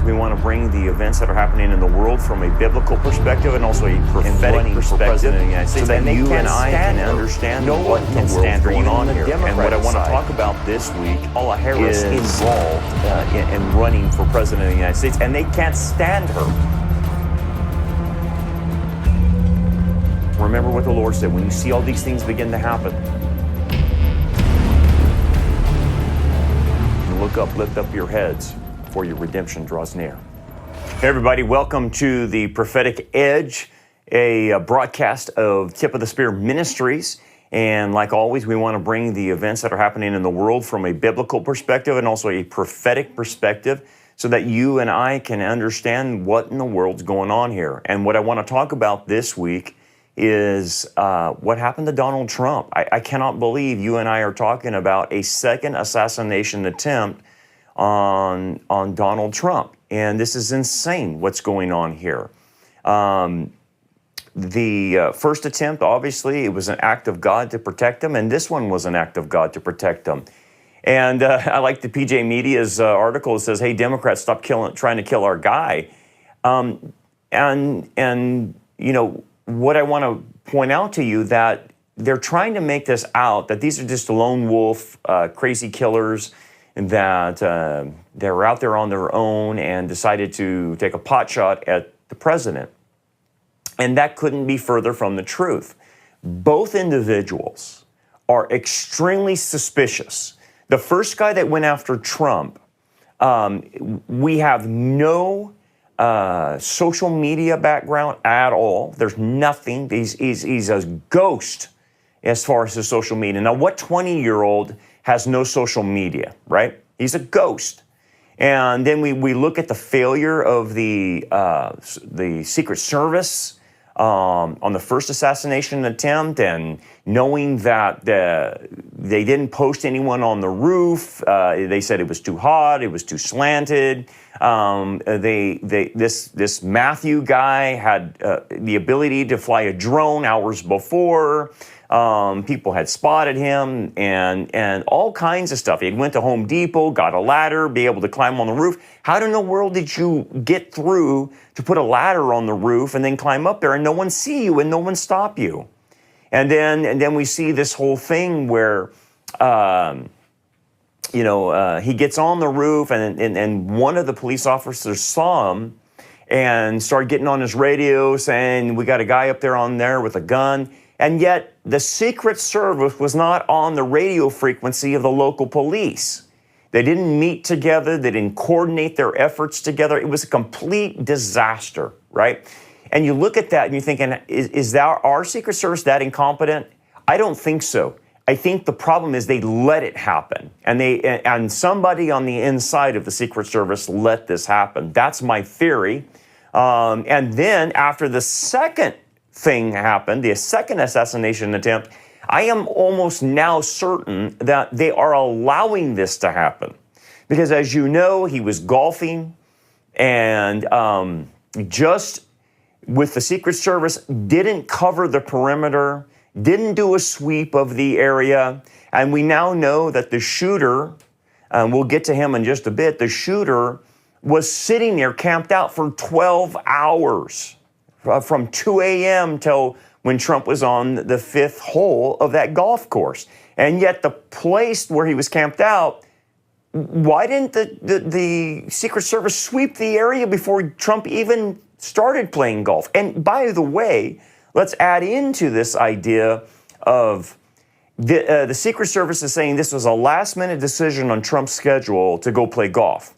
we want to bring the events that are happening in the world from a biblical perspective and also a prophetic perspective, so that you and I can understand what in the world's going on here. And what I want to talk about this week is involved in running for president of the United States, and they can't stand her. Remember what the Lord said, when you see all these things begin to happen, look up, lift up your heads, for your redemption draws near. Hey everybody, welcome to the Prophetic Edge, a broadcast of Tip of the Spear Ministries. And like always, we want to bring the events that are happening in the world from a biblical perspective and also a prophetic perspective, so that you and I can understand what in the world's going on here. And what I want to talk about this week is what happened to Donald Trump. I cannot believe you and I are talking about a second assassination attempt on Donald Trump. And this is insane what's going on here. The first attempt, obviously, it was an act of God to protect him, and this one was an act of God to protect him. And I like the PJ Media's article that says, hey, Democrats, stop trying to kill our guy. And you know, what I want to point out to you, that they're trying to make this out, that these are just lone wolf, crazy killers, that they're out there on their own and decided to take a pot shot at the president. And that couldn't be further from the truth. Both individuals are extremely suspicious. The first guy that went after Trump, we have no social media background at all. There's nothing. He's a ghost as far as his social media. Now, what 20-year-old has no social media, right? He's a ghost. And then we look at the failure of the Secret Service on the first assassination attempt, and knowing that they didn't post anyone on the roof. They said it was too hot, it was too slanted. This Matthew guy had the ability to fly a drone hours before. People had spotted him and all kinds of stuff. He went to Home Depot, got a ladder, be able to climb on the roof. How in the world did you get through to put a ladder on the roof and then climb up there and no one see you and no one stop you? And then we see this whole thing where, he gets on the roof and one of the police officers saw him and started getting on his radio saying, we got a guy up there on there with a gun. And yet the Secret Service was not on the radio frequency of the local police. They didn't meet together. They didn't coordinate their efforts together. It was a complete disaster, right? And you look at that and you're thinking, is our Secret Service that incompetent? I don't think so. I think the problem is they let it happen. And somebody on the inside of the Secret Service let this happen. That's my theory. And then after the second thing happened, the second assassination attempt, I am almost now certain that they are allowing this to happen. Because as you know, he was golfing and just with the Secret Service, didn't cover the perimeter, didn't do a sweep of the area. And we now know that the shooter, we'll get to him in just a bit, the shooter was sitting there camped out for 12 hours. From 2 a.m. till when Trump was on the fifth hole of that golf course. And yet the place where he was camped out, why didn't the Secret Service sweep the area before Trump even started playing golf? And by the way, let's add into this idea of the Secret Service is saying this was a last-minute decision on Trump's schedule to go play golf.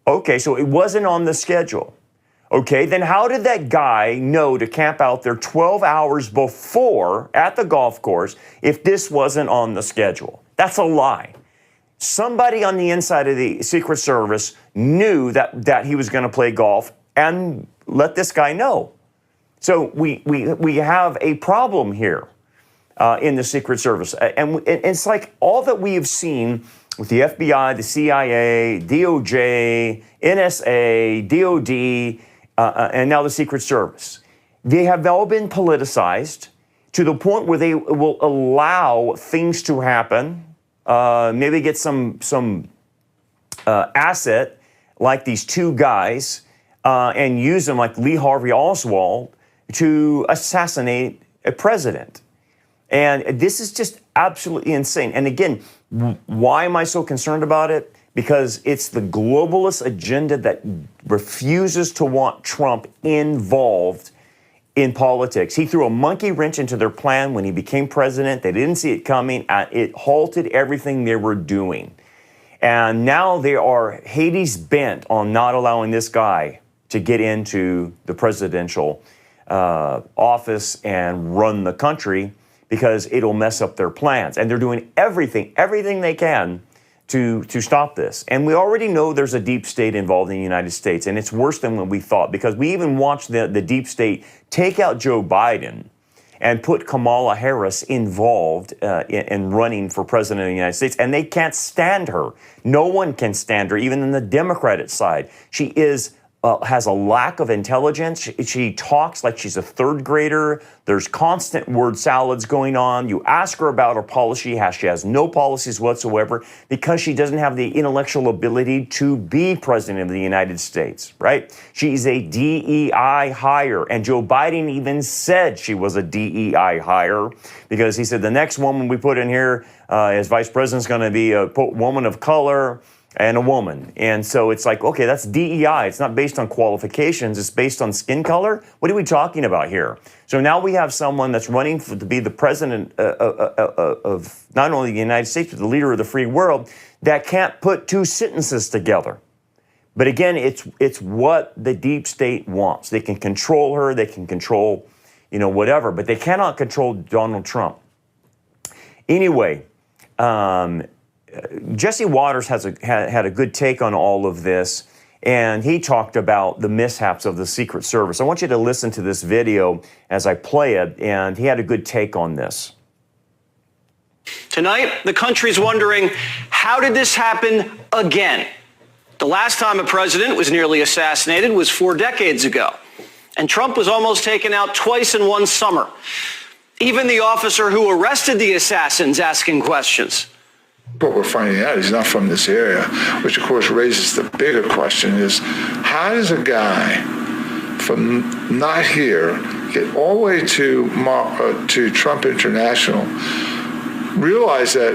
Okay, so it wasn't on the schedule. Okay, then how did that guy know to camp out there 12 hours before at the golf course if this wasn't on the schedule? That's a lie. Somebody on the inside of the Secret Service knew that he was going to play golf and let this guy know. So we have a problem here in the Secret Service. And it's like all that we have seen with the FBI, the CIA, DOJ, NSA, DOD, and now the Secret Service. They have all been politicized to the point where they will allow things to happen, maybe get some asset like these two guys and use them like Lee Harvey Oswald to assassinate a president. And this is just absolutely insane. And again, why am I so concerned about it? Because it's the globalist agenda that refuses to want Trump involved in politics. He threw a monkey wrench into their plan when he became president. They didn't see it coming. It halted everything they were doing. And now they are Hades bent on not allowing this guy to get into the presidential office and run the country, because it'll mess up their plans. And they're doing everything they can to stop this. And we already know there's a deep state involved in the United States, and it's worse than what we thought, because we even watched the deep state take out Joe Biden and put Kamala Harris involved in running for president of the United States, and they can't stand her. No one can stand her, even in the Democratic side. She has a lack of intelligence. She talks like she's a third grader. There's constant word salads going on. You ask her about her policy, she has no policies whatsoever, because she doesn't have the intellectual ability to be president of the United States, right? She's a DEI hire, and Joe Biden even said she was a DEI hire, because he said the next woman we put in here as vice president is going to be a woman of color and a woman. And so it's like, okay, that's DEI. It's not based on qualifications. It's based on skin color. What are we talking about here? So now we have someone that's running to be the president of not only the United States, but the leader of the free world, that can't put two sentences together. But again, it's what the deep state wants. They can control her. They can control, whatever. But they cannot control Donald Trump. Anyway, Jesse Waters had a good take on all of this, and he talked about the mishaps of the Secret Service. I want you to listen to this video as I play it, and he had a good take on this. Tonight, the country's wondering, how did this happen again? The last time a president was nearly assassinated was 4 decades ago, and Trump was almost taken out twice in one summer. Even the officer who arrested the assassins asking questions. What we're finding out, he's not from this area, which of course raises the bigger question is, how does a guy from not here get all the way to Trump International, realize that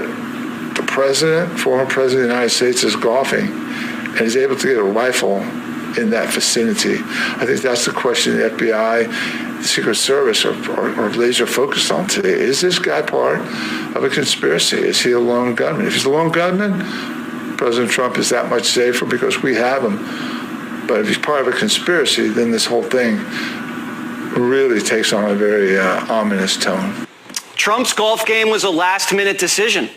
the president, former president of the United States, is golfing and is able to get a rifle in that vicinity? I think that's the question the FBI, the Secret Service are laser focused on today. Is this guy part of a conspiracy? Is he a lone gunman? If he's a lone gunman, President Trump is that much safer because we have him. But if he's part of a conspiracy, then this whole thing really takes on a very ominous tone. Trump's golf game was a last-minute decision.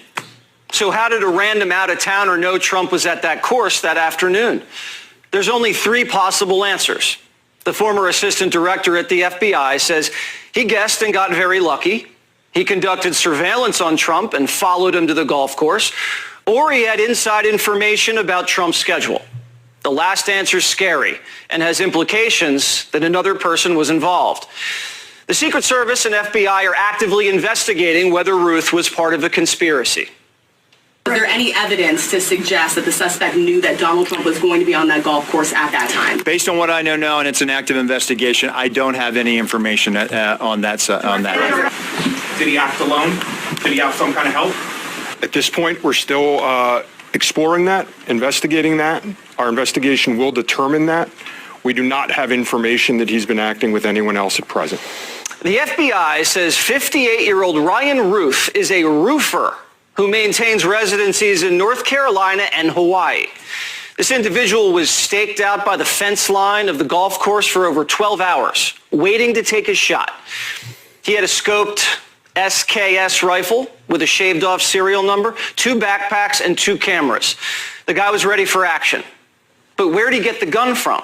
So how did a random out-of-towner know Trump was at that course that afternoon? There's only 3 possible answers. The former assistant director at the FBI says he guessed and got very lucky. He conducted surveillance on Trump and followed him to the golf course. Or he had inside information about Trump's schedule. The last answer is scary and has implications that another person was involved. The Secret Service and FBI are actively investigating whether Ruth was part of a conspiracy. Is there any evidence to suggest that the suspect knew that Donald Trump was going to be on that golf course at that time? Based on what I know now, and it's an active investigation, I don't have any information on that. Did he act alone? Did he have some kind of help? At this point, we're still exploring that, investigating that. Our investigation will determine that. We do not have information that he's been acting with anyone else at present. The FBI says 58-year-old Ryan Ruth is a roofer who maintains residencies in North Carolina and Hawaii. This individual was staked out by the fence line of the golf course for over 12 hours, waiting to take a shot. He had a scoped SKS rifle with a shaved-off serial number, 2 backpacks, and 2 cameras. The guy was ready for action. But where'd he get the gun from?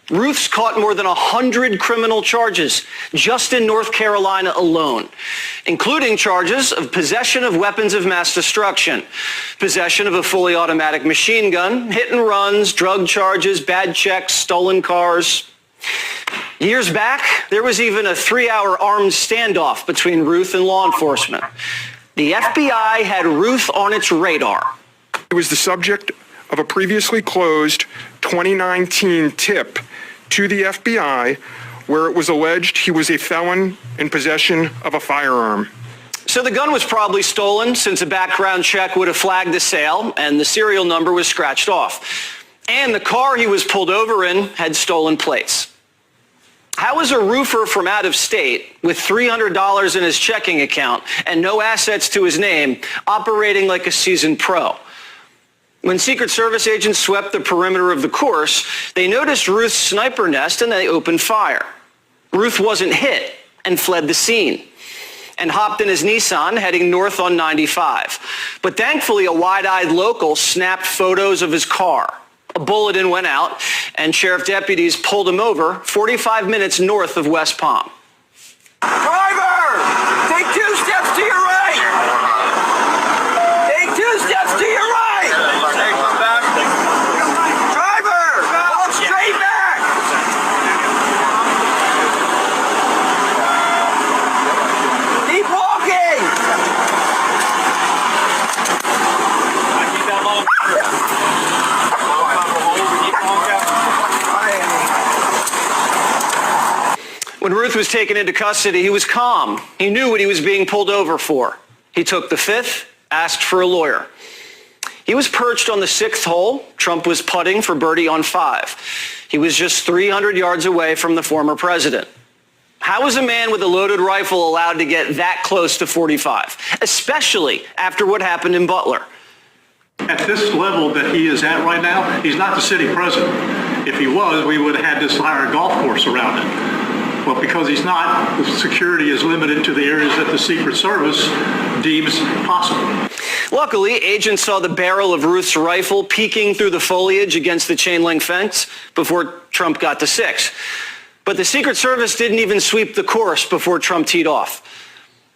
Ruth's caught more than 100 criminal charges just in North Carolina alone, including charges of possession of weapons of mass destruction, possession of a fully automatic machine gun, hit and runs, drug charges, bad checks, stolen cars. Years back, there was even a 3-hour armed standoff between Ruth and law enforcement. The FBI had Ruth on its radar. It was the subject of a previously closed 2019 tip to the FBI where it was alleged he was a felon in possession of a firearm. So the gun was probably stolen, since a background check would have flagged the sale and the serial number was scratched off. And the car he was pulled over in had stolen plates. How is a roofer from out of state with $300 in his checking account and no assets to his name operating like a seasoned pro? When Secret Service agents swept the perimeter of the course, they noticed Ruth's sniper nest and they opened fire. Ruth wasn't hit and fled the scene and hopped in his Nissan heading north on 95. But thankfully, a wide-eyed local snapped photos of his car. A bulletin went out, and sheriff deputies pulled him over 45 minutes north of West Palm. Driver! Take 2 steps to your right! Take 2 steps to your right! Driver! Walk straight back! Keep walking! Keep that low. When Ruth was taken into custody, he was calm. He knew what he was being pulled over for. He took the 5th, asked for a lawyer. He was perched on the 6th hole. Trump was putting for birdie on 5. He was just 300 yards away from the former president. How is a man with a loaded rifle allowed to get that close to 45, especially after what happened in Butler? At this level that he is at right now, he's not the city president. If he was, we would have had this entire golf course around him. Well, because he's not, the security is limited to the areas that the Secret Service deems possible. Luckily, agents saw the barrel of Ruth's rifle peeking through the foliage against the chain link fence before Trump got to 6. But the Secret Service didn't even sweep the course before Trump teed off.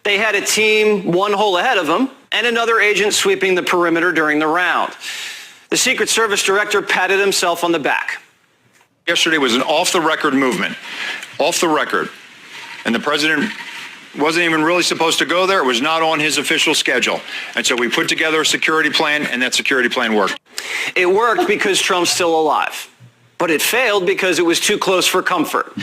They had a team 1 hole ahead of him and another agent sweeping the perimeter during the round. The Secret Service director patted himself on the back. Yesterday was an off-the-record movement, off the record. And the president wasn't even really supposed to go there. It was not on his official schedule. And so we put together a security plan, and that security plan worked. It worked because Trump's still alive. But it failed because it was too close for comfort.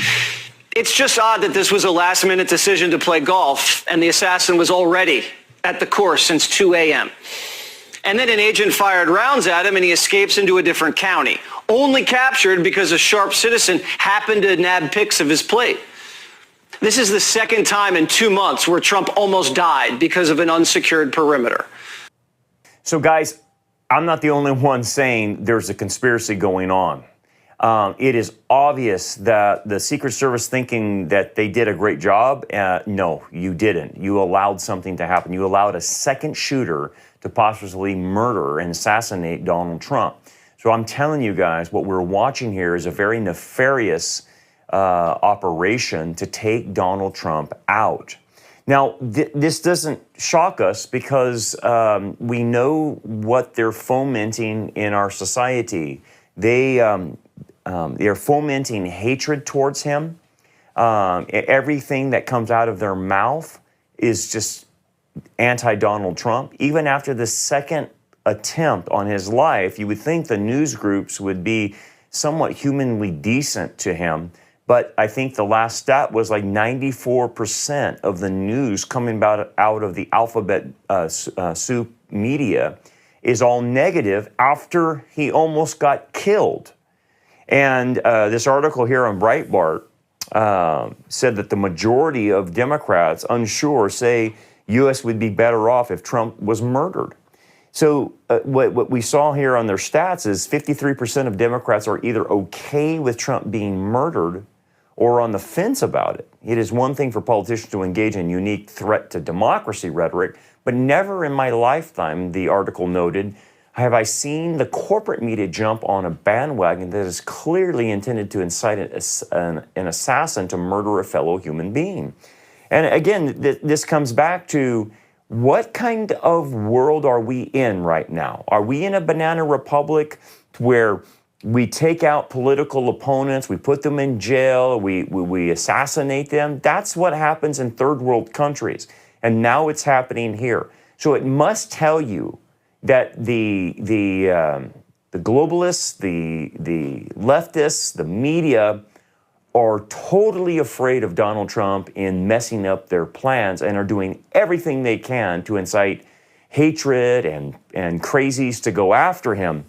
It's just odd that this was a last-minute decision to play golf, and the assassin was already at the course since 2 a.m. And then an agent fired rounds at him, and he escapes into a different county, only captured because a sharp citizen happened to nab pics of his plate. This is the 2nd time in 2 months where Trump almost died because of an unsecured perimeter. So, guys, I'm not the only one saying there's a conspiracy going on. It is obvious that the Secret Service thinking that they did a great job. No, you didn't. You allowed something to happen. You allowed a second shooter to possibly murder and assassinate Donald Trump. So I'm telling you guys, what we're watching here is a very nefarious operation to take Donald Trump out. Now, this doesn't shock us because we know what they're fomenting in our society. They're fomenting hatred towards him. Everything that comes out of their mouth is just anti-Donald Trump. Even after the second attempt on his life, you would think the news groups would be somewhat humanly decent to him. But I think the last stat was like 94% of the news coming out of the alphabet soup media is all negative after he almost got killed. And this article here on Breitbart said that the majority of Democrats unsure say U.S. would be better off if Trump was murdered. So what we saw here on their stats is 53% of Democrats are either okay with Trump being murdered or on the fence about it. It is one thing for politicians to engage in unique threat to democracy rhetoric, but never in my lifetime, the article noted, have I seen the corporate media jump on a bandwagon that is clearly intended to incite an assassin to murder a fellow human being. And again, this comes back to what kind of world are we in right now? Are we in a banana republic where we take out political opponents, we put them in jail, we assassinate them? That's what happens in third world countries. And now it's happening here. So it must tell you that the the globalists, the leftists, the media are totally afraid of Donald Trump in messing up their plans and are doing everything they can to incite hatred and crazies to go after him.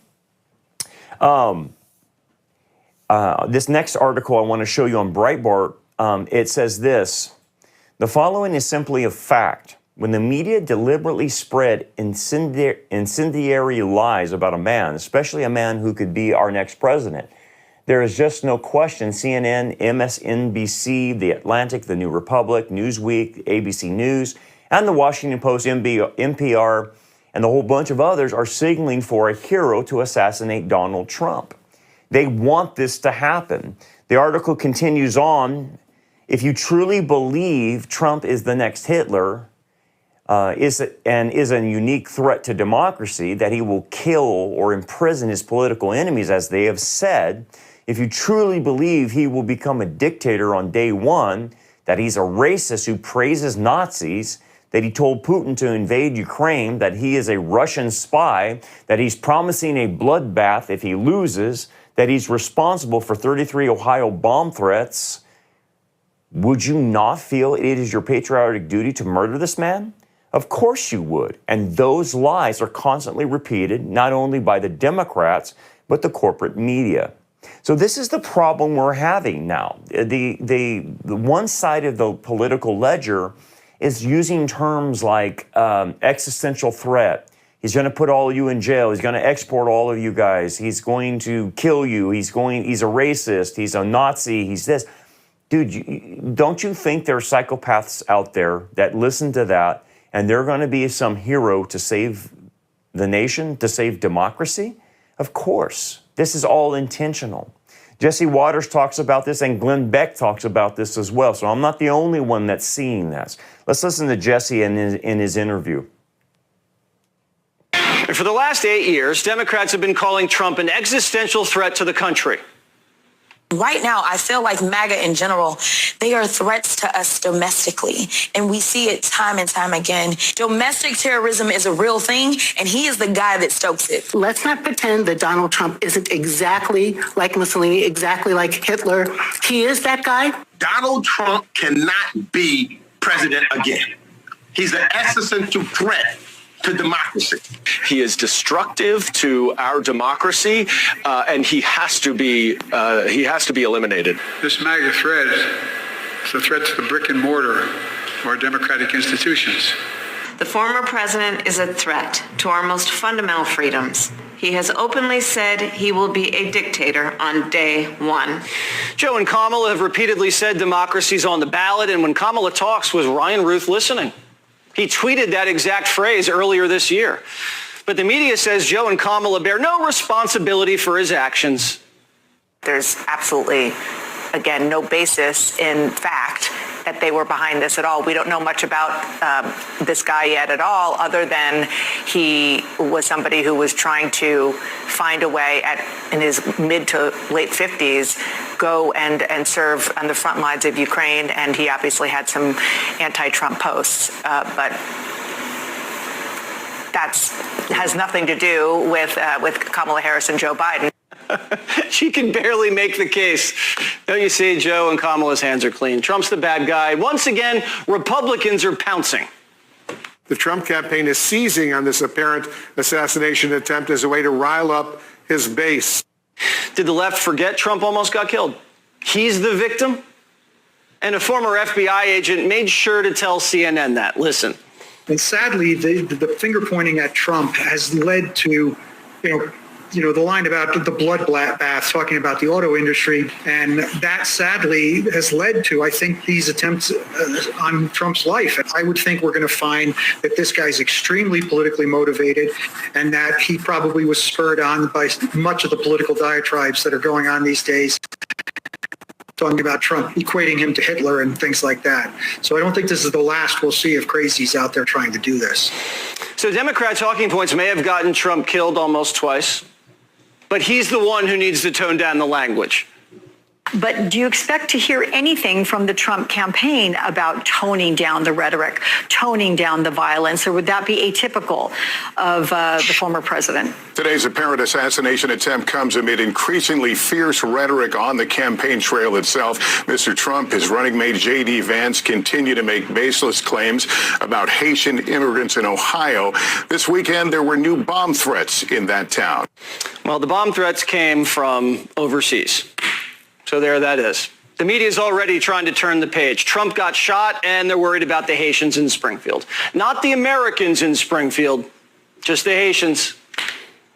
This next article I want to show you on Breitbart, it says this: the following is simply a fact. When the media deliberately spread incendiary lies about a man, especially a man who could be our next president, there is just no question CNN, MSNBC, The Atlantic, The New Republic, Newsweek, ABC News, and The Washington Post, NPR, and a whole bunch of others are signaling for a hero to assassinate Donald Trump. They want this to happen. The article continues on. If you truly believe Trump is the next Hitler, is a unique threat to democracy, that he will kill or imprison his political enemies, as they have said, if you truly believe he will become a dictator on day one, that he's a racist who praises Nazis, that he told Putin to invade Ukraine, that he is a Russian spy, that he's promising a bloodbath if he loses, that he's responsible for 33 Ohio bomb threats, would you not feel it is your patriotic duty to murder this man? Of course you would. And those lies are constantly repeated, not only by the Democrats, but the corporate media. So this is the problem we're having now. The one side of the political ledger is using terms like existential threat. He's going to put all of you in jail. He's going to export all of you guys. He's going to kill you. He's a racist. He's a Nazi. He's this. Dude, don't you think there are psychopaths out there that listen to that and they're going to be some hero to save the nation, to save democracy? Of course. This is all intentional. Jesse Waters talks about this, and Glenn Beck talks about this as well. So I'm not the only one that's seeing this. Let's listen to Jesse in his interview. And for the last 8 years, Democrats have been calling Trump an existential threat to the country. Right now, I feel like MAGA in general, they are threats to us domestically. And we see it time and time again. Domestic terrorism is a real thing, and he is the guy that stokes it. Let's not pretend that Donald Trump isn't exactly like Mussolini, exactly like Hitler. He is that guy. Donald Trump cannot be president again. He's an existential threat to democracy. He is destructive to our democracy, and he has to be eliminated. This MAGA threat is a threat to the brick and mortar of our democratic institutions. The former president is a threat to our most fundamental freedoms. He has openly said he will be a dictator on day one. Joe and Kamala have repeatedly said democracy's on the ballot, and when Kamala talks, was Ryan Ruth listening? He tweeted that exact phrase earlier this year. But the media says Joe and Kamala bear no responsibility for his actions. There's absolutely, again, no basis in fact that they were behind this at all. We don't know much about this guy yet at all, other than he was somebody who was trying to find a way in his mid to late 50s, go and serve on the front lines of Ukraine, and he obviously had some anti-Trump posts, but that has nothing to do with Kamala Harris and Joe Biden. She can barely make the case. Don't you see, Joe and Kamala's hands are clean. Trump's the bad guy. Once again, Republicans are pouncing. The Trump campaign is seizing on this apparent assassination attempt as a way to rile up his base. Did the left forget Trump almost got killed? He's the victim? And a former FBI agent made sure to tell CNN that. Listen. And sadly, the finger pointing at Trump has led to, the line about the bloodbath, talking about the auto industry, and that sadly has led to, I think, these attempts on Trump's life. And I would think we're going to find that this guy's extremely politically motivated, and that he probably was spurred on by much of the political diatribes that are going on these days, talking about Trump, equating him to Hitler and things like that. So I don't think this is the last we'll see of crazies out there trying to do this. So Democrat talking points may have gotten Trump killed almost twice, but he's the one who needs to tone down the language. But do you expect to hear anything from the Trump campaign about toning down the rhetoric, toning down the violence, or would that be atypical of the former president? Today's apparent assassination attempt comes amid increasingly fierce rhetoric on the campaign trail itself. Mr. Trump, his running mate J.D. Vance continue to make baseless claims about Haitian immigrants in Ohio. This weekend, there were new bomb threats in that town. Well, the bomb threats came from overseas. So there that is. The media is already trying to turn the page. Trump got shot, and they're worried about the Haitians in Springfield. Not the Americans in Springfield, just the Haitians.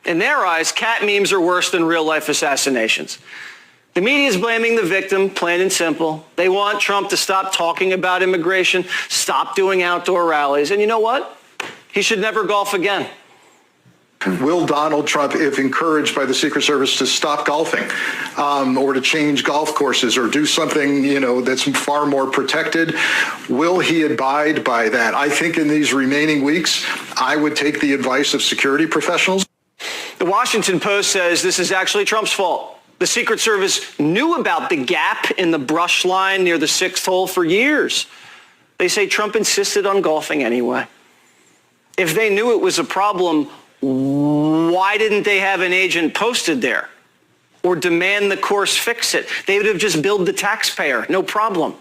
In their eyes, cat memes are worse than real-life assassinations. The media is blaming the victim, plain and simple. They want Trump to stop talking about immigration, stop doing outdoor rallies. And you know what? He should never golf again. Will Donald Trump, if encouraged by the Secret Service to stop golfing or to change golf courses or do something, that's far more protected, will he abide by that? I think in these remaining weeks, I would take the advice of security professionals. The Washington Post says this is actually Trump's fault. The Secret Service knew about the gap in the brush line near the 6th hole for years. They say Trump insisted on golfing anyway. If they knew it was a problem, why didn't they have an agent posted there or demand the course fix it? They would have just billed the taxpayer, no problem.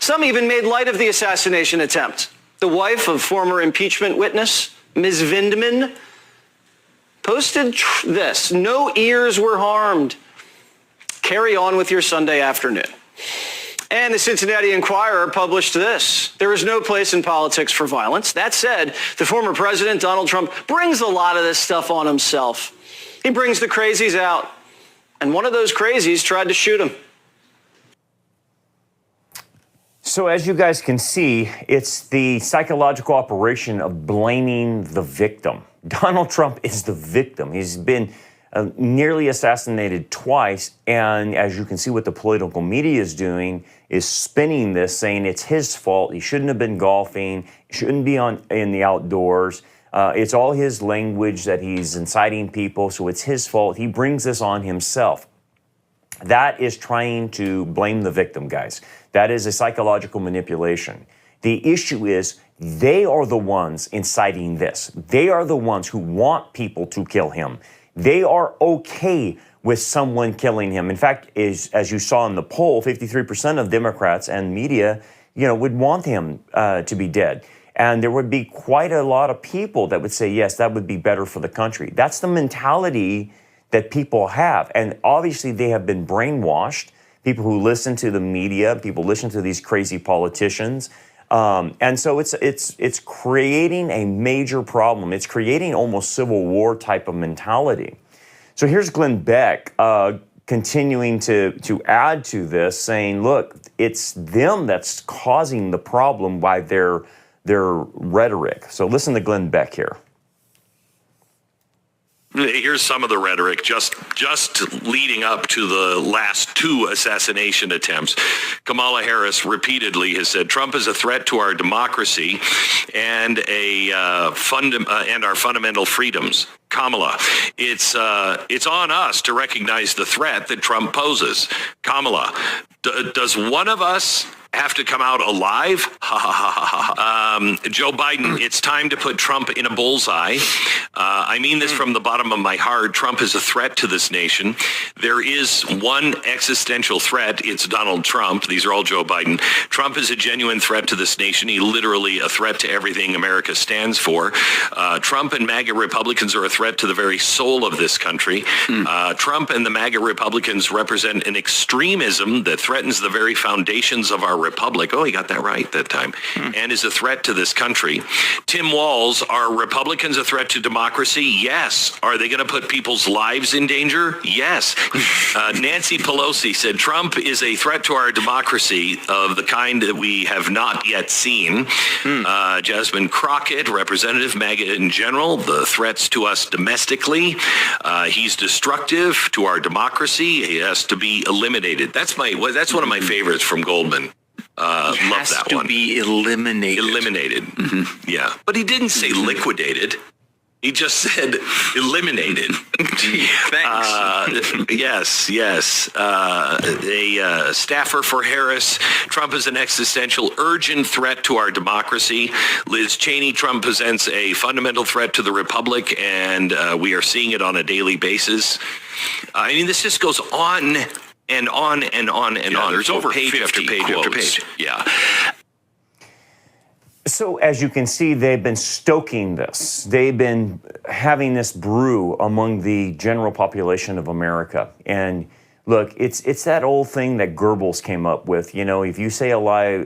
Some even made light of the assassination attempt. The wife of former impeachment witness, Ms. Vindman, posted this: no ears were harmed. Carry on with your Sunday afternoon. And the Cincinnati Enquirer published this: there is no place in politics for violence. That said, the former president, Donald Trump, brings a lot of this stuff on himself. He brings the crazies out. And one of those crazies tried to shoot him. So as you guys can see, it's the psychological operation of blaming the victim. Donald Trump is the victim. He's been nearly assassinated twice, and as you can see what the political media is doing is spinning this, saying it's his fault, he shouldn't have been golfing, shouldn't be in the outdoors, it's all his language that he's inciting people, so it's his fault, he brings this on himself. That is trying to blame the victim, guys. That is a psychological manipulation. The issue is they are the ones inciting this. They are the ones who want people to kill him. They are okay with someone killing him. In fact, as you saw in the poll, 53% of Democrats and media, would want him to be dead. And there would be quite a lot of people that would say, yes, that would be better for the country. That's the mentality that people have. And obviously they have been brainwashed. People who listen to the media, people listen to these crazy politicians. And so it's creating a major problem. It's creating almost Civil War type of mentality. So here's Glenn Beck continuing to add to this, saying, look, it's them that's causing the problem by their rhetoric. So listen to Glenn Beck here. Here's some of the rhetoric just leading up to the last two assassination attempts. Kamala Harris repeatedly has said Trump is a threat to our democracy and our fundamental freedoms. Kamala, it's on us to recognize the threat that Trump poses. Kamala, does one of us have to come out alive? Joe Biden, it's time to put Trump in a bullseye. I mean this from the bottom of my heart. Trump is a threat to this nation. There is one existential threat. It's Donald Trump. These are all Joe Biden. Trump is a genuine threat to this nation. He literally a threat to everything America stands for. Trump and MAGA Republicans are a threat to the very soul of this country. Trump and the MAGA Republicans represent an extremism that threatens the very foundations of our republic. Oh, he got that right that time. And is a threat to this country. Tim Walz, are Republicans a threat to democracy? Yes. Are they going to put people's lives in danger? Yes. Nancy Pelosi said Trump is a threat to our democracy of the kind that we have not yet seen. Jasmine Crockett, Representative MAGA in general, the threats to us domestically. He's destructive to our democracy. He has to be eliminated. That's one of my favorites from Goldman. Love that one. Be eliminated. Eliminated. Yeah. But he didn't say liquidated. He just said eliminated. Gee, thanks. Yes. A staffer for Harris. Trump is an existential, urgent threat to our democracy. Liz Cheney, Trump presents a fundamental threat to the republic, and we are seeing it on a daily basis. I mean, this just goes on and on and on and on. There's over page after page after page. Yeah. So as you can see, they've been stoking this. They've been having this brew among the general population of America. And look, it's that old thing that Goebbels came up with. You know, if you say a lie,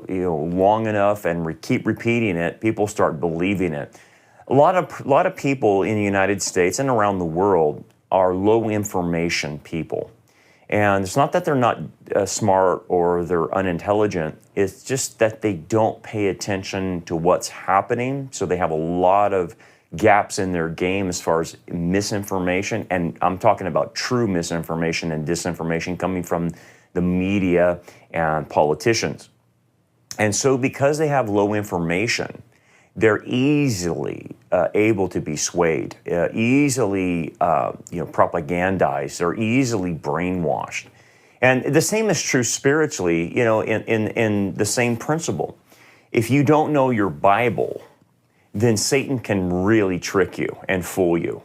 long enough and keep repeating it, people start believing it. A lot of people in the United States and around the world are low information people. And it's not that they're not smart or they're unintelligent. It's just that they don't pay attention to what's happening. So they have a lot of gaps in their game as far as misinformation. And I'm talking about true misinformation and disinformation coming from the media and politicians. And so because they have low information, they're easily able to be swayed, easily propagandized, they're easily brainwashed. And the same is true spiritually, in the same principle. If you don't know your Bible, then Satan can really trick you and fool you.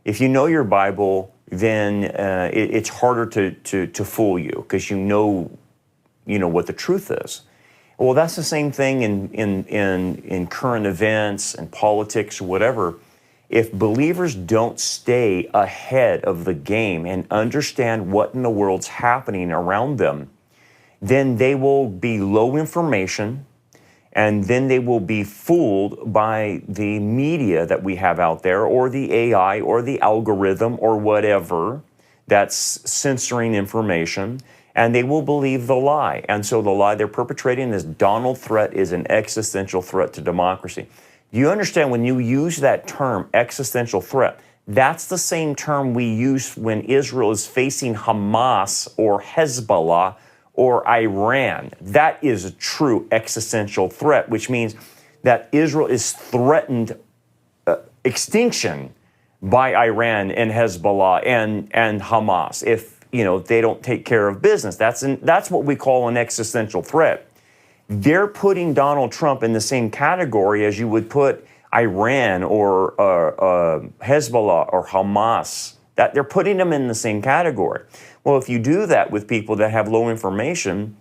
If you know your Bible, then it's harder to fool you because you know what the truth is. Well, that's the same thing in current events and politics or whatever. If believers don't stay ahead of the game and understand what in the world's happening around them, then they will be low information, and then they will be fooled by the media that we have out there, or the AI, or the algorithm, or whatever that's censoring information. And they will believe the lie. And so the lie they're perpetrating is Donald threat is an existential threat to democracy. Do you understand when you use that term, existential threat, that's the same term we use when Israel is facing Hamas or Hezbollah or Iran. That is a true existential threat, which means that Israel is threatened extinction by Iran and Hezbollah and Hamas if they don't take care of business. That's what we call an existential threat. They're putting Donald Trump in the same category as you would put Iran or Hezbollah or Hamas. That they're putting them in the same category. Well, if you do that with people that have low information,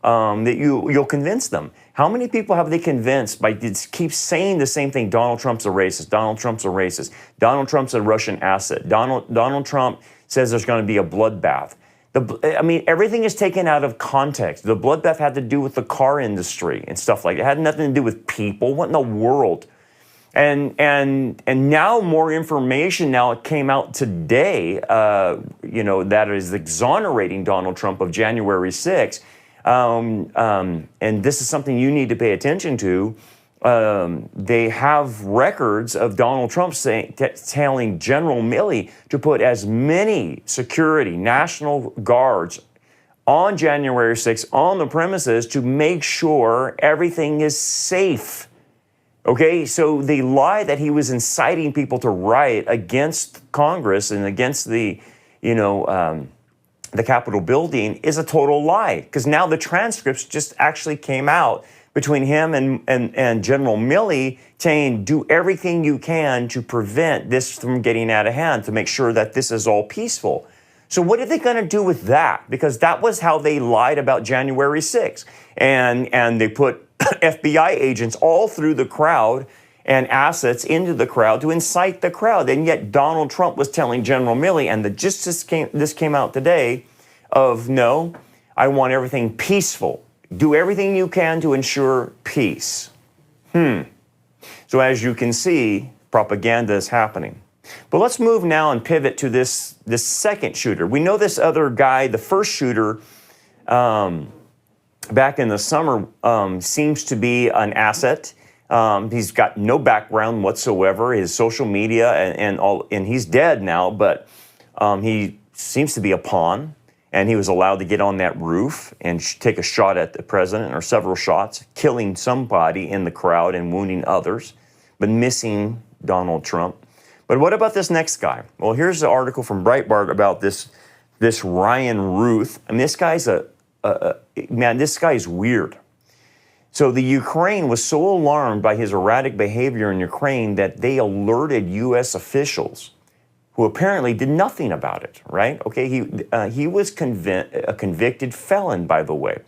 that you'll convince them. How many people have they convinced by keep saying the same thing? Donald Trump's a racist. Donald Trump's a racist. Donald Trump's a Russian asset. Donald Trump says there's going to be a bloodbath. Everything is taken out of context. The bloodbath had to do with the car industry and stuff like that. It had nothing to do with people. What in the world? And now more information now it came out today, that is exonerating Donald Trump of January 6th. And this is something you need to pay attention to. They have records of Donald Trump telling General Milley to put as many security, National Guards on January 6th on the premises to make sure everything is safe. Okay, so the lie that he was inciting people to riot against Congress and against the Capitol building is a total lie, because now the transcripts just actually came out between him and General Milley saying, do everything you can to prevent this from getting out of hand, to make sure that this is all peaceful. So what are they going to do with that? Because that was how they lied about January 6th. And they put FBI agents all through the crowd and assets into the crowd to incite the crowd. And yet Donald Trump was telling General Milley, and this came out today, of no, I want everything peaceful. Do everything you can to ensure peace. So as you can see, propaganda is happening. But let's move now and pivot to this second shooter. We know this other guy, the first shooter, back in the summer, seems to be an asset. He's got no background whatsoever. His social media and he's dead now, but he seems to be a pawn. And he was allowed to get on that roof and take a shot at the president, or several shots, killing somebody in the crowd and wounding others, but missing Donald Trump. But what about this next guy? Well, here's the article from Breitbart about this Ryan Ruth. I mean, this guy's this guy's weird. So the Ukraine was so alarmed by his erratic behavior in Ukraine that they alerted U.S. officials, who apparently did nothing about it, right? Okay, he was a convicted felon, by the way.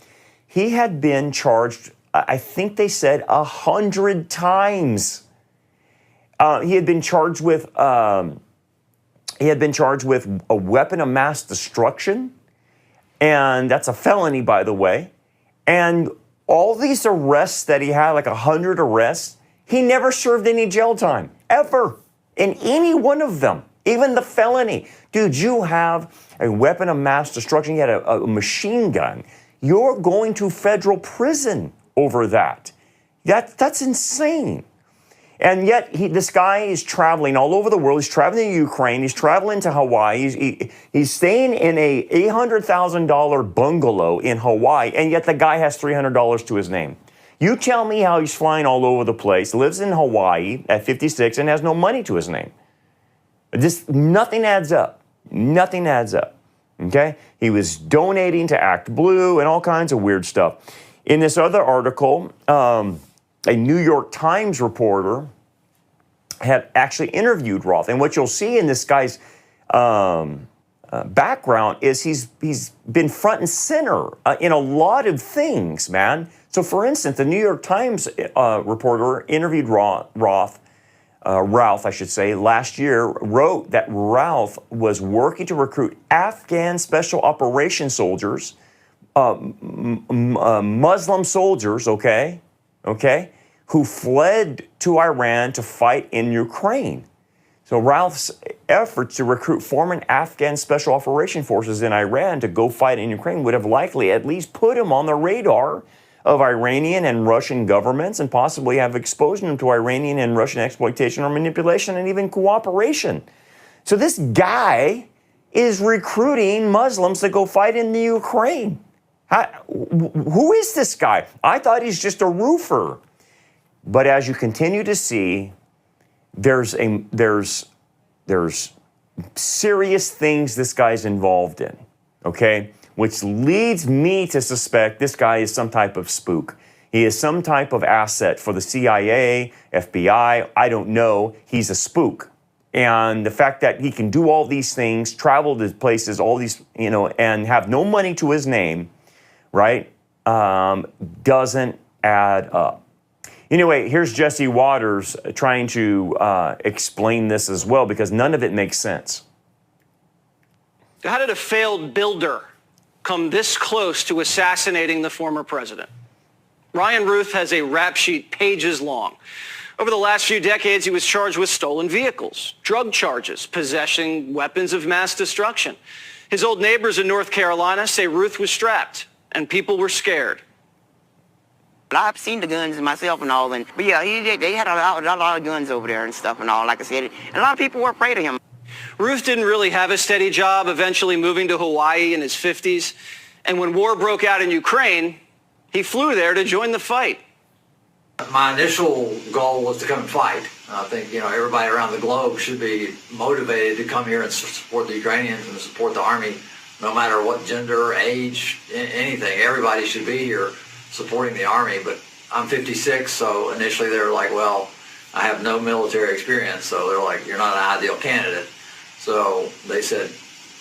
He had been charged, I think they said 100 times. He had been charged with a weapon of mass destruction, and that's a felony, by the way. And all these arrests that he had, like 100 arrests, he never served any jail time, ever, in any one of them, even the felony. Dude, you have a weapon of mass destruction, you had a machine gun. You're going to federal prison over that. That's insane. And yet, this guy is traveling all over the world. He's traveling to Ukraine. He's traveling to Hawaii. He's staying in a $800,000 bungalow in Hawaii, and yet the guy has $300 to his name. You tell me how he's flying all over the place, lives in Hawaii at 56, and has no money to his name. Nothing adds up. Nothing adds up. Okay? He was donating to Act Blue and all kinds of weird stuff. In this other article, a New York Times reporter had actually interviewed Roth. And what you'll see in this guy's background is he's been front and center in a lot of things, man. So, for instance, the New York Times reporter interviewed Ralph, I should say, last year, wrote that Ralph was working to recruit Afghan special operations soldiers, Muslim soldiers, okay, who fled to Iran to fight in Ukraine. So Ralph's efforts to recruit former Afghan special operation forces in Iran to go fight in Ukraine would have likely at least put him on the radar of Iranian and Russian governments and possibly have exposed him to Iranian and Russian exploitation or manipulation and even cooperation. So this guy is recruiting Muslims to go fight in the Ukraine. Who is this guy? I thought he's just a roofer. But as you continue to see, there's serious things this guy's involved in, okay? Which leads me to suspect this guy is some type of spook. He is some type of asset for the CIA, FBI, I don't know. He's a spook. And the fact that he can do all these things, travel to places, all these, and have no money to his name, right, doesn't add up. Anyway, here's Jesse Waters trying to explain this as well, because none of it makes sense. How did a failed builder come this close to assassinating the former president? Ryan Ruth has a rap sheet pages long. Over the last few decades, he was charged with stolen vehicles, drug charges, possessing weapons of mass destruction. His old neighbors in North Carolina say Ruth was strapped and people were scared. I've seen the guns myself and all, but yeah, they had a lot of guns over there and stuff and all, like I said, and a lot of people were afraid of him. Ruth didn't really have a steady job, eventually moving to Hawaii in his 50s. And when war broke out in Ukraine, he flew there to join the fight. My initial goal was to come and fight. I think, everybody around the globe should be motivated to come here and support the Ukrainians and support the army, no matter what gender, age, anything. Everybody should be here supporting the army, but I'm 56, so initially they were like, well, I have no military experience, so they're like, you're not an ideal candidate. So they said,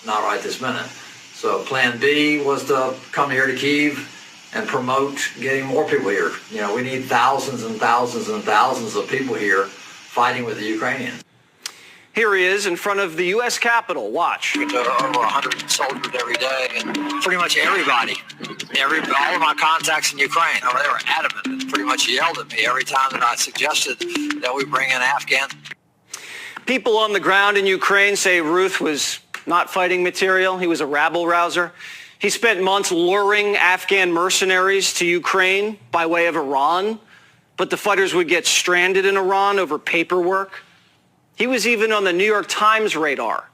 not right this minute. So plan B was to come here to Kyiv and promote getting more people here. We need thousands and thousands and thousands of people here fighting with the Ukrainians. Here he is in front of the U.S. Capitol. Watch. Over 100 soldiers every day, and pretty much everybody, all of my contacts in Ukraine, they were adamant and pretty much yelled at me every time that I suggested that we bring in Afghans. People on the ground in Ukraine say Ruth was not fighting material. He was a rabble-rouser. He spent months luring Afghan mercenaries to Ukraine by way of Iran, but the fighters would get stranded in Iran over paperwork. He was even on the New York Times radar.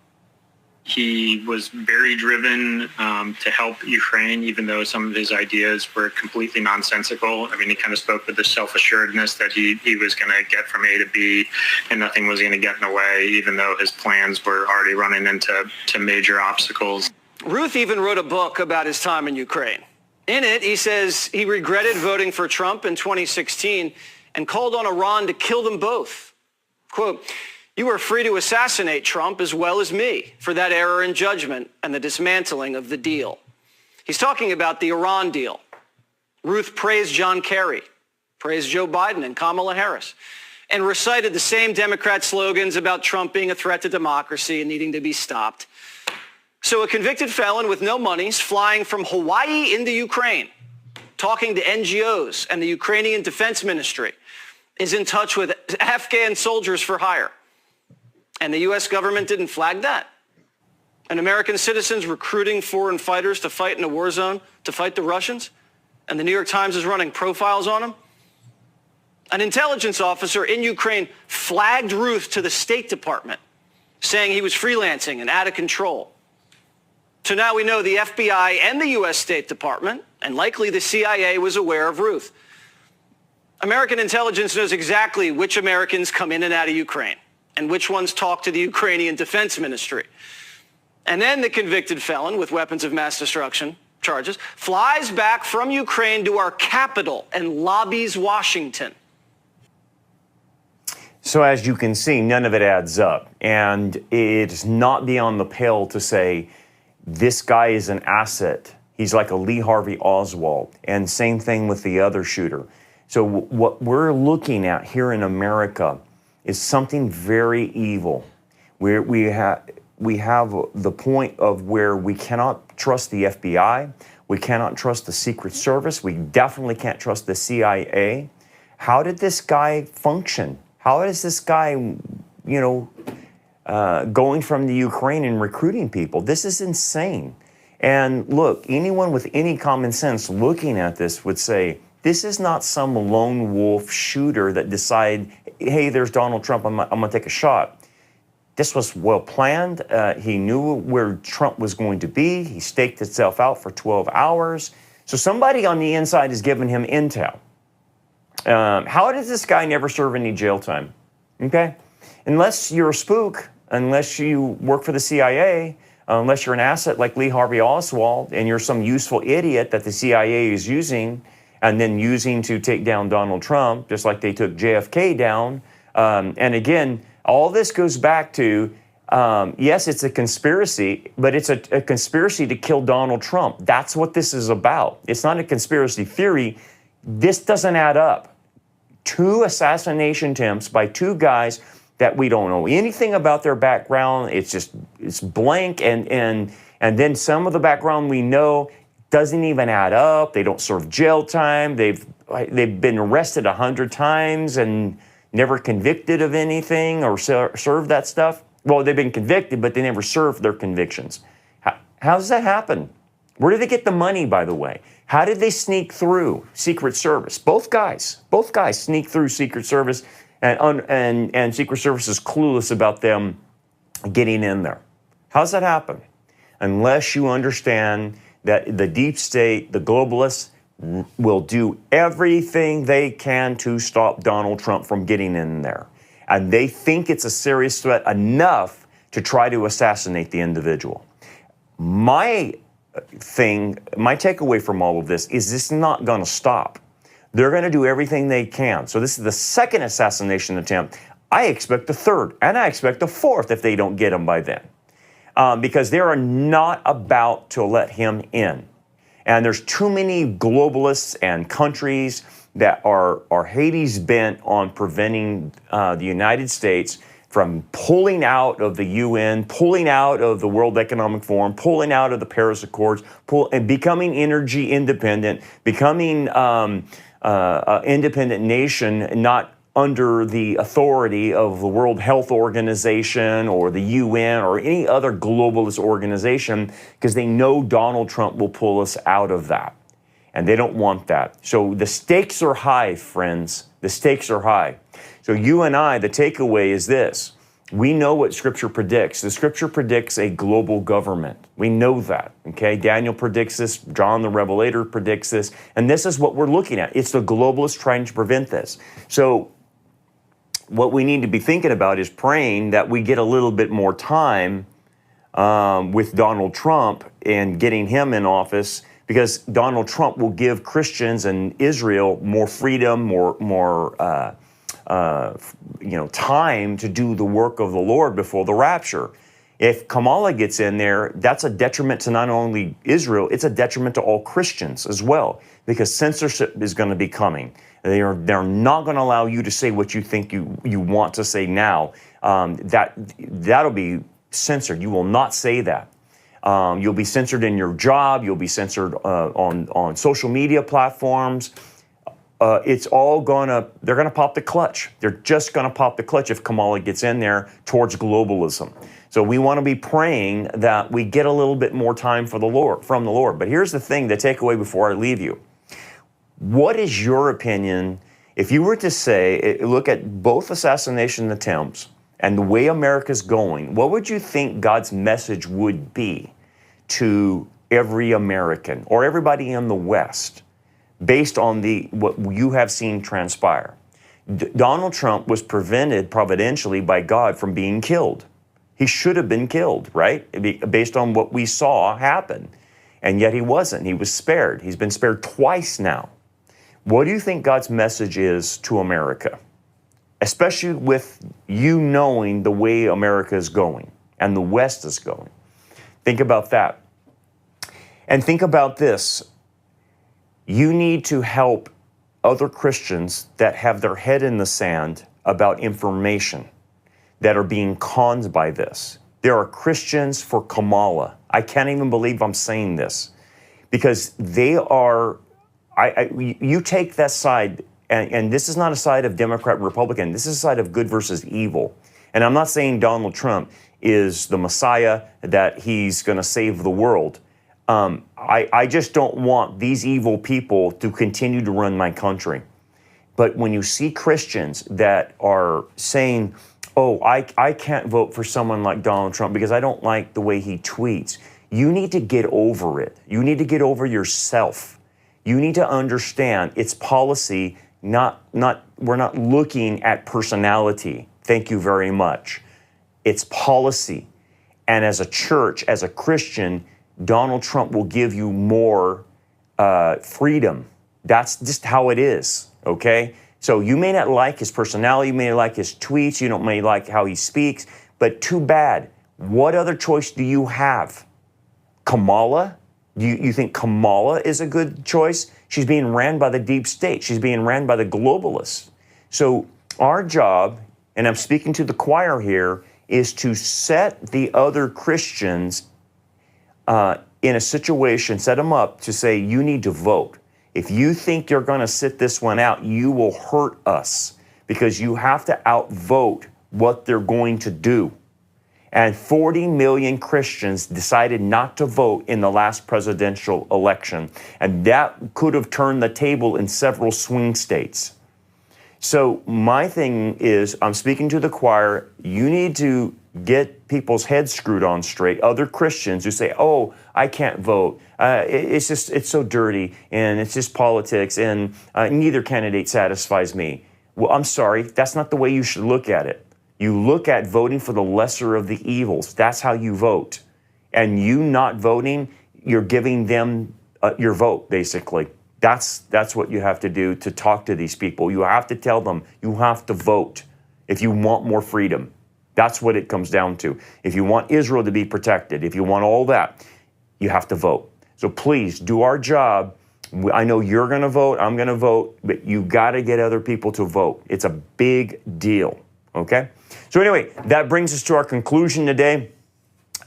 He was very driven to help Ukraine, even though some of his ideas were completely nonsensical. I mean, he kind of spoke with the self-assuredness that he was going to get from A to B and nothing was going to get in the way, even though his plans were already running into major obstacles. Ruth even wrote a book about his time in Ukraine. In it, he says he regretted voting for Trump in 2016 and called on Iran to kill them both. Quote, "You were free to assassinate Trump as well as me for that error in judgment and the dismantling of the deal." He's talking about the Iran deal. Ruth praised John Kerry, praised Joe Biden and Kamala Harris, and recited the same Democrat slogans about Trump being a threat to democracy and needing to be stopped. So a convicted felon with no monies flying from Hawaii into Ukraine, talking to NGOs and the Ukrainian Defense Ministry, is in touch with Afghan soldiers for hire. And the U.S. government didn't flag that. And American citizens recruiting foreign fighters to fight in a war zone, to fight the Russians, and the New York Times is running profiles on them. An intelligence officer in Ukraine flagged Ruth to the State Department, saying he was freelancing and out of control. So now we know the FBI and the U.S. State Department, and likely the CIA, was aware of Ruth. American intelligence knows exactly which Americans come in and out of Ukraine, and which ones talk to the Ukrainian Defense Ministry. And then the convicted felon with weapons of mass destruction charges flies back from Ukraine to our capital and lobbies Washington. So as you can see, none of it adds up. And it's not beyond the pale to say, this guy is an asset. He's like a Lee Harvey Oswald. And same thing with the other shooter. So what we're looking at here in America is something very evil. We have the point of where we cannot trust the FBI. We cannot trust the Secret Service. We definitely can't trust the CIA. How did this guy function? How is this guy, going from the Ukraine and recruiting people? This is insane. And look, anyone with any common sense looking at this would say, this is not some lone wolf shooter that decided, hey, there's Donald Trump, I'm going to take a shot. This was well planned. He knew where Trump was going to be. He staked itself out for 12 hours. So somebody on the inside is giving him intel. How does this guy never serve any jail time? Okay? Unless you're a spook, unless you work for the CIA, unless you're an asset like Lee Harvey Oswald and you're some useful idiot that the CIA is using and then using to take down Donald Trump, just like they took JFK down. And again, all this goes back to, yes, it's a conspiracy, but it's a conspiracy to kill Donald Trump. That's what this is about. It's not a conspiracy theory. This doesn't add up. 2 assassination attempts by 2 guys that we don't know anything about their background. It's blank, and then some of the background we know doesn't even add up. They don't serve jail time. They've been arrested 100 times and never convicted of anything or served that stuff. Well, they've been convicted, but they never served their convictions. How does that happen? Where did they get the money, by the way? How did they sneak through Secret Service? Both guys sneak through Secret Service, and Secret Service is clueless about them getting in there. How does that happen? Unless you understand that the deep state, the globalists, will do everything they can to stop Donald Trump from getting in there. And they think it's a serious threat enough to try to assassinate the individual. My takeaway from all of this is this not going to stop. They're going to do everything they can. So this is the 2nd assassination attempt. I expect the 3rd, and I expect the 4th if they don't get him by then. Because they are not about to let him in. And there's too many globalists and countries that are Hades bent on preventing the United States from pulling out of the UN, pulling out of the World Economic Forum, pulling out of the Paris Accords, and becoming energy independent, becoming an independent nation, not under the authority of the World Health Organization or the UN or any other globalist organization, because they know Donald Trump will pull us out of that. And they don't want that. So the stakes are high, friends. The stakes are high. So you and I, the takeaway is this. We know what Scripture predicts. The Scripture predicts a global government. We know that, okay? Daniel predicts this. John the Revelator predicts this. And this is what we're looking at. It's the globalists trying to prevent this. So what we need to be thinking about is praying that we get a little bit more time with Donald Trump and getting him in office, because Donald Trump will give Christians and Israel more freedom, more time to do the work of the Lord before the rapture. If Kamala gets in there, that's a detriment to not only Israel, it's a detriment to all Christians as well, because censorship is going to be coming. They're not going to allow you to say what you think you want to say now. That'll be censored. You will not say that. You'll be censored in your job. You'll be censored on social media platforms. It's all they're gonna pop the clutch. They're just gonna pop the clutch if Kamala gets in there towards globalism. So we want to be praying that we get a little bit more time from the Lord. But here's the thing, the takeaway before I leave you. What is your opinion if you were to say, look at both assassination attempts and the way America's going, what would you think God's message would be to every American or everybody in the West based on what you have seen transpire? Donald Trump was prevented providentially by God from being killed. He should have been killed, right? Based on what we saw happen. And yet he wasn't. He was spared. He's been spared twice now. What do you think God's message is to America? Especially with you knowing the way America is going and the West is going. Think about that. And think about this. You need to help other Christians that have their head in the sand about information, that are being conned by this. There are Christians for Kamala. I can't even believe I'm saying this, because they are, you take that side, and this is not a side of Democrat and Republican, this is a side of good versus evil. And I'm not saying Donald Trump is the Messiah, that he's gonna save the world. I just don't want these evil people to continue to run my country. But when you see Christians that are saying, oh, I can't vote for someone like Donald Trump because I don't like the way he tweets, you need to get over it. You need to get over yourself. You need to understand it's policy, we're not looking at personality. Thank you very much. It's policy. And as a church, as a Christian, Donald Trump will give you more freedom. That's just how it is, okay? So you may not like his personality, you may not like his tweets, you may like how he speaks, but too bad. What other choice do you have? Kamala? You think Kamala is a good choice? She's being ran by the deep state. She's being ran by the globalists. So our job, and I'm speaking to the choir here, is to set the other Christians in a situation, set them up to say, you need to vote. If you think you're going to sit this one out, you will hurt us, because you have to outvote what they're going to do. And 40 million Christians decided not to vote in the last presidential election. And that could have turned the table in several swing states. So my thing is, I'm speaking to the choir, you need to get people's heads screwed on straight. Other Christians who say, oh, I can't vote. It's so dirty, and it's just politics, and neither candidate satisfies me. Well, I'm sorry, that's not the way you should look at it. You look at voting for the lesser of the evils. That's how you vote. And you not voting, you're giving them your vote, basically. That's what you have to do to talk to these people. You have to tell them you have to vote if you want more freedom. That's what it comes down to. If you want Israel to be protected, if you want all that, you have to vote. So please do our job. I know you're going to vote, I'm going to vote, but you got to get other people to vote. It's a big deal, okay? So anyway, that brings us to our conclusion today.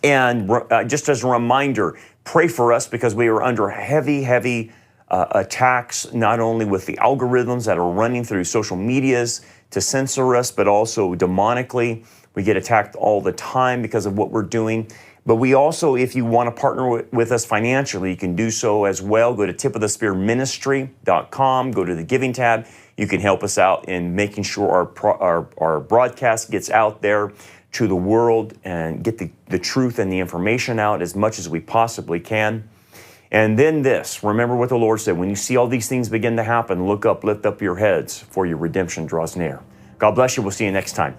And just as a reminder, pray for us, because we are under heavy attacks, not only with the algorithms that are running through social medias to censor us, but also demonically. We get attacked all the time because of what we're doing. But we also, if you want to partner with us financially, you can do so as well. Go to tipofthespearministry.com, go to the giving tab. You can help us out in making sure our broadcast gets out there to the world and get the truth and the information out as much as we possibly can. And then this, remember what the Lord said, when you see all these things begin to happen, look up, lift up your heads, for your redemption draws near. God bless you. We'll see you next time.